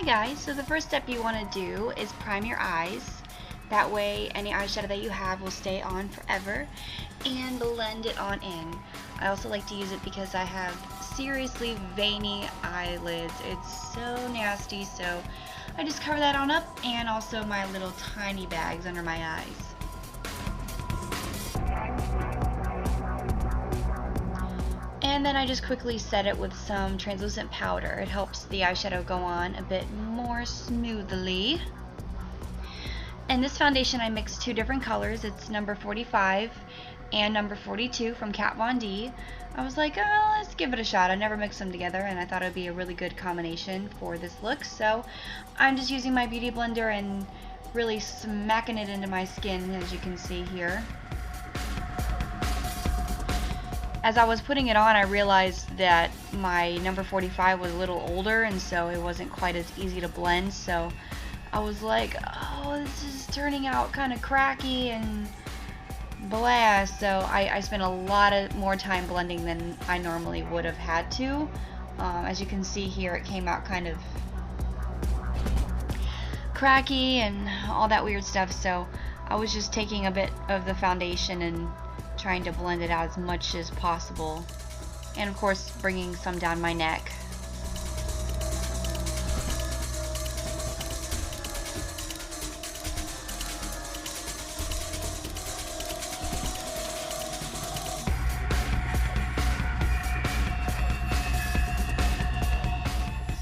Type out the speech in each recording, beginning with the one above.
guys, so the first step you want to do is prime your eyes. That way any eyeshadow that you have will stay on forever, and blend it on in. I also like to use it because I have seriously veiny eyelids. It's so nasty, so I just cover that on up, and also my little tiny bags under my eyes. And then I just quickly set it with some translucent powder. It helps the eyeshadow go on a bit more smoothly. And this foundation I mixed two different colors. It's number 45 and number 42 from Kat Von D. I was like, oh, let's give it a shot. I never mixed them together, and I thought it would be a really good combination for this look. So I'm just using my beauty blender and really smacking it into my skin, as you can see here. As I was putting it on, I realized that my number 45 was a little older, and so it wasn't quite as easy to blend. So I was like, oh, this is turning out kind of cracky and blah. So I spent a lot more time blending than I normally would have had to. As you can see here, it came out kind of cracky and all that weird stuff. So I was just taking a bit of the foundation and trying to blend it out as much as possible, and of course bringing some down my neck.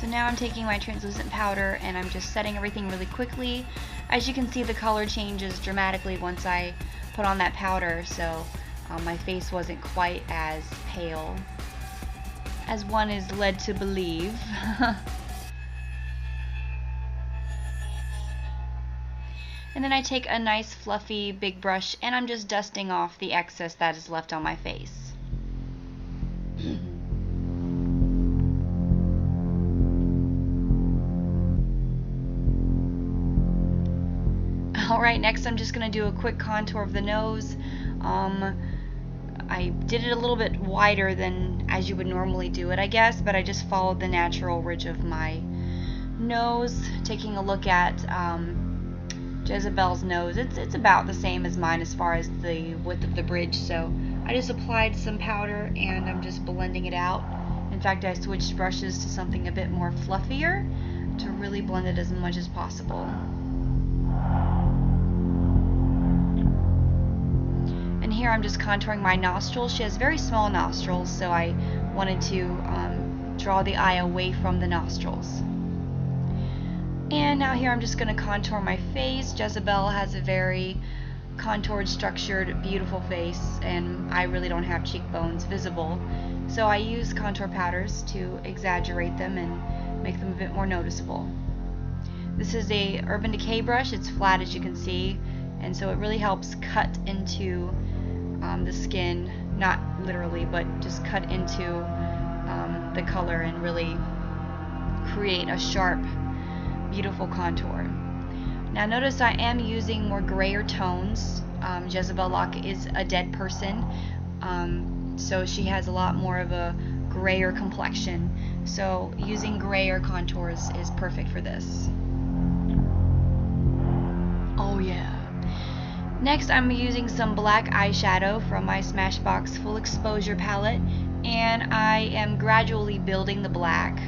So now I'm taking my translucent powder and I'm just setting everything really quickly. As you can see, the color changes dramatically once I put on that powder, so my face wasn't quite as pale as one is led to believe. And then I take a nice fluffy big brush and I'm just dusting off the excess that is left on my face. Alright, next I'm just going to do a quick contour of the nose. I did it a little bit wider than as you would normally do it, I guess, but I just followed the natural ridge of my nose. Taking a look at Jezebel's nose, it's about the same as mine as far as the width of the bridge, so I just applied some powder and I'm just blending it out. In fact, I switched brushes to something a bit more fluffier to really blend it as much as possible. Here I'm just contouring my nostrils. She has very small nostrils, so I wanted to draw the eye away from the nostrils. And now here I'm just going to contour my face. Jezebel has a very contoured, structured, beautiful face, and I really don't have cheekbones visible. So I use contour powders to exaggerate them and make them a bit more noticeable. This is a Urban Decay brush. It's flat, as you can see, and so it really helps cut into the skin, not literally, but just cut into the color and really create a sharp, beautiful contour. Now notice I am using more grayer tones. Jezebel Locke is a dead person, so she has a lot more of a grayer complexion. So using grayer contours is perfect for this. Oh yeah. Next, I'm using some black eyeshadow from my Smashbox Full Exposure palette, and I am gradually building the black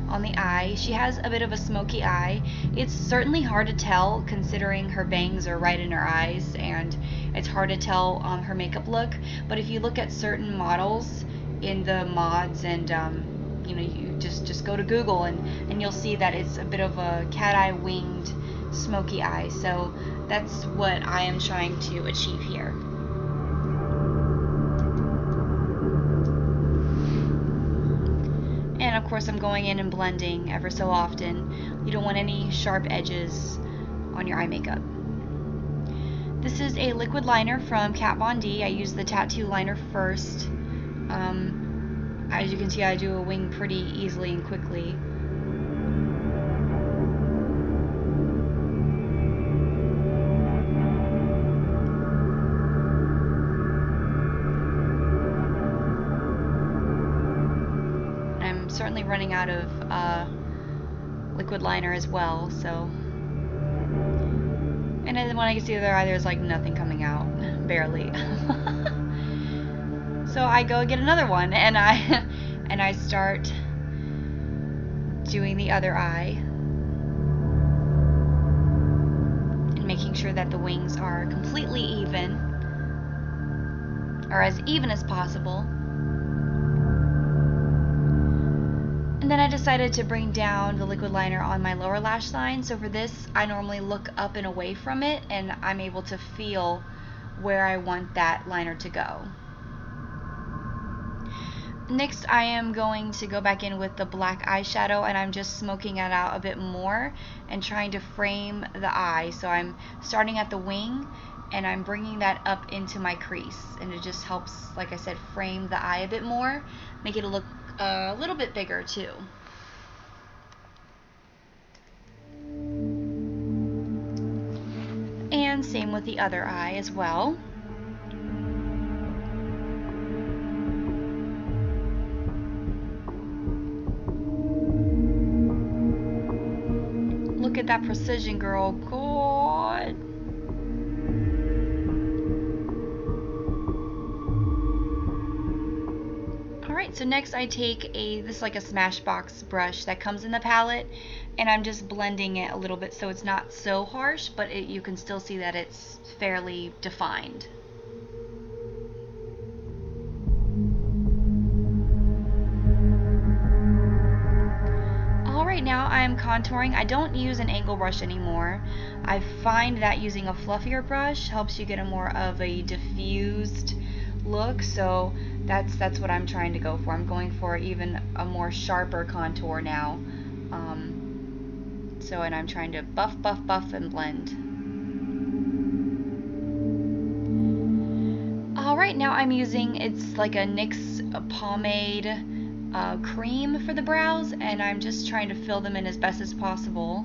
on the eye. She has a bit of a smoky eye. It's certainly hard to tell considering her bangs are right in her eyes, and it's hard to tell her makeup look, but if you look at certain models in the mods and you just go to Google and you'll see that it's a bit of a cat eye winged smoky eye. So that's what I am trying to achieve here. And of course I'm going in and blending ever so often. You don't want any sharp edges on your eye makeup. This is a liquid liner from Kat Von D. I use the tattoo liner first. As you can see, I do a wing pretty easily and quickly. Certainly running out of liquid liner as well, so. And then when I get to the other eye, there's like nothing coming out, barely. So I go get another one, and I start doing the other eye, and making sure that the wings are completely even, or as even as possible. And then I decided to bring down the liquid liner on my lower lash line. So for this, I normally look up and away from it, and I'm able to feel where I want that liner to go. Next, I am going to go back in with the black eyeshadow, and I'm just smoking it out a bit more and trying to frame the eye. So I'm starting at the wing, and I'm bringing that up into my crease, and it just helps, like I said, frame the eye a bit more, make it look a little bit bigger too. And same with the other eye as well. Look at that precision, girl. God. Alright, so next I take this is like a Smashbox brush that comes in the palette, and I'm just blending it a little bit so it's not so harsh, but you can still see that it's fairly defined. Alright, now I'm contouring. I don't use an angle brush anymore. I find that using a fluffier brush helps you get a more of a diffused look, so that's what I'm trying to go for. I'm going for even a more sharper contour now. And I'm trying to buff and blend. Alright, now I'm using, it's like a NYX pomade cream for the brows, and I'm just trying to fill them in as best as possible.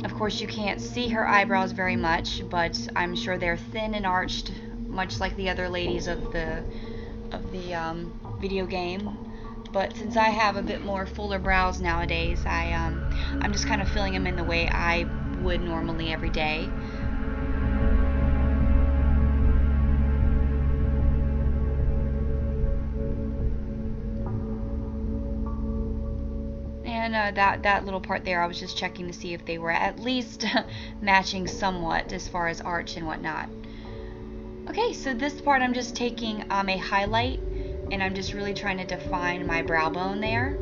Of course, you can't see her eyebrows very much, but I'm sure they're thin and arched, much like the other ladies of the video game. But since I have a bit more fuller brows nowadays, I'm just kind of filling them in the way I would normally every day. And that little part there, I was just checking to see if they were at least matching somewhat as far as arch and whatnot. Okay, so this part I'm just taking a highlight, and I'm just really trying to define my brow bone there.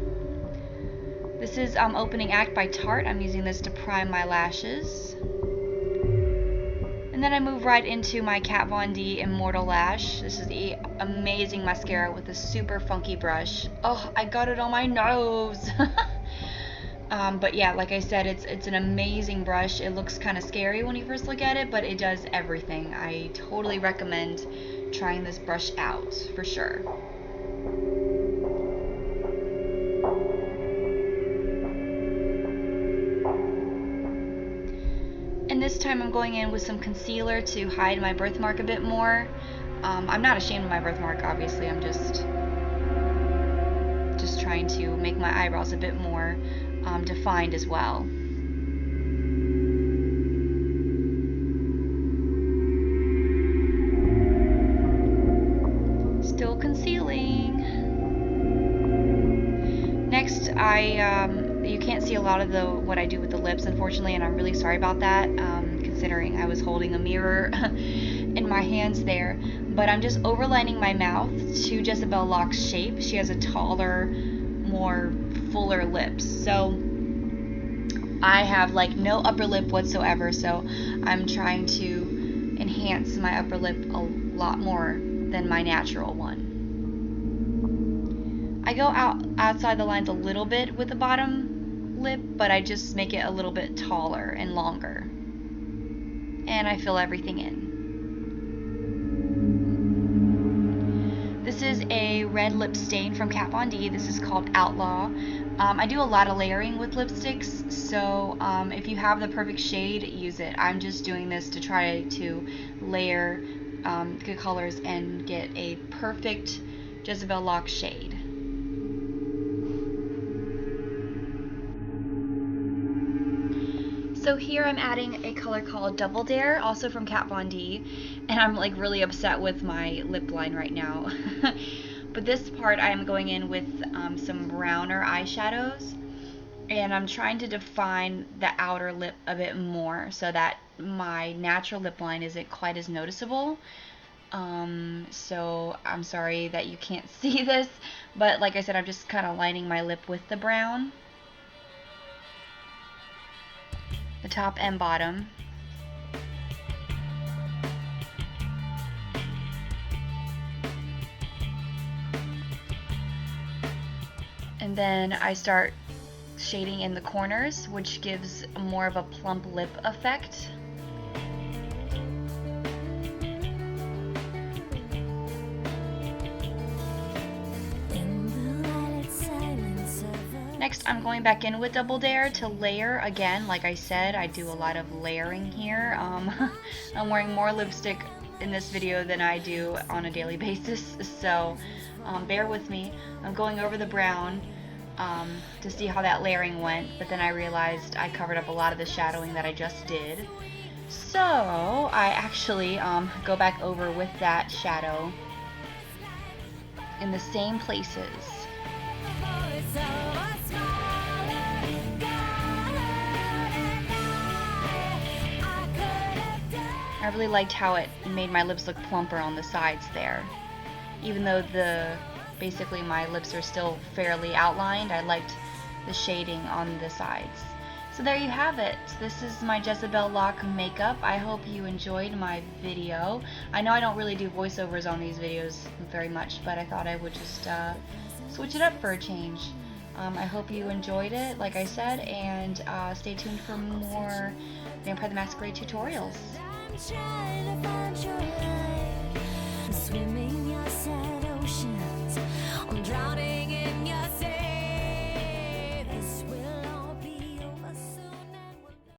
This is Opening Act by Tarte. I'm using this to prime my lashes. And then I move right into my Kat Von D Immortal Lash. This is the amazing mascara with a super funky brush. Oh, I got it on my nose! But yeah, like I said, it's an amazing brush. It looks kind of scary when you first look at it, but it does everything. I totally recommend trying this brush out, for sure. And this time I'm going in with some concealer to hide my birthmark a bit more. I'm not ashamed of my birthmark, obviously. I'm just trying to make my eyebrows a bit more defined as well. Still concealing. Next, you can't see a lot of what I do with the lips, unfortunately, and I'm really sorry about that, considering I was holding a mirror in my hands there. But I'm just overlining my mouth to Jezebel Locke's shape. She has a taller, more fuller lips. So I have like no upper lip whatsoever, so I'm trying to enhance my upper lip a lot more than my natural one. I go outside the lines a little bit with the bottom lip, but I just make it a little bit taller and longer. And I fill everything in. This is a red lip stain from Kat Von D. This is called Outlaw. I do a lot of layering with lipsticks, so if you have the perfect shade, use it. I'm just doing this to try to layer good colors and get a perfect Jezebel Locke shade. So here I'm adding a color called Double Dare, also from Kat Von D, and I'm like really upset with my lip line right now. But this part I'm going in with some browner eyeshadows, and I'm trying to define the outer lip a bit more so that my natural lip line isn't quite as noticeable. So I'm sorry that you can't see this, but like I said, I'm just kind of lining my lip with the brown, the top and bottom. And then I start shading in the corners, which gives more of a plump lip effect. Next, I'm going back in with Double Dare to layer again. Like I said, I do a lot of layering here. I'm wearing more lipstick in this video than I do on a daily basis, so bear with me. I'm going over the brown to see how that layering went, but then I realized I covered up a lot of the shadowing that I just did. So I actually go back over with that shadow in the same places. I really liked how it made my lips look plumper on the sides there. Even though basically my lips are still fairly outlined, I liked the shading on the sides. So there you have it. This is my Jezebel Locke makeup. I hope you enjoyed my video. I know I don't really do voiceovers on these videos very much, but I thought I would just switch it up for a change. I hope you enjoyed it, like I said, and stay tuned for more Vampire the Masquerade tutorials. Swimming your sad oceans, I'm drowning.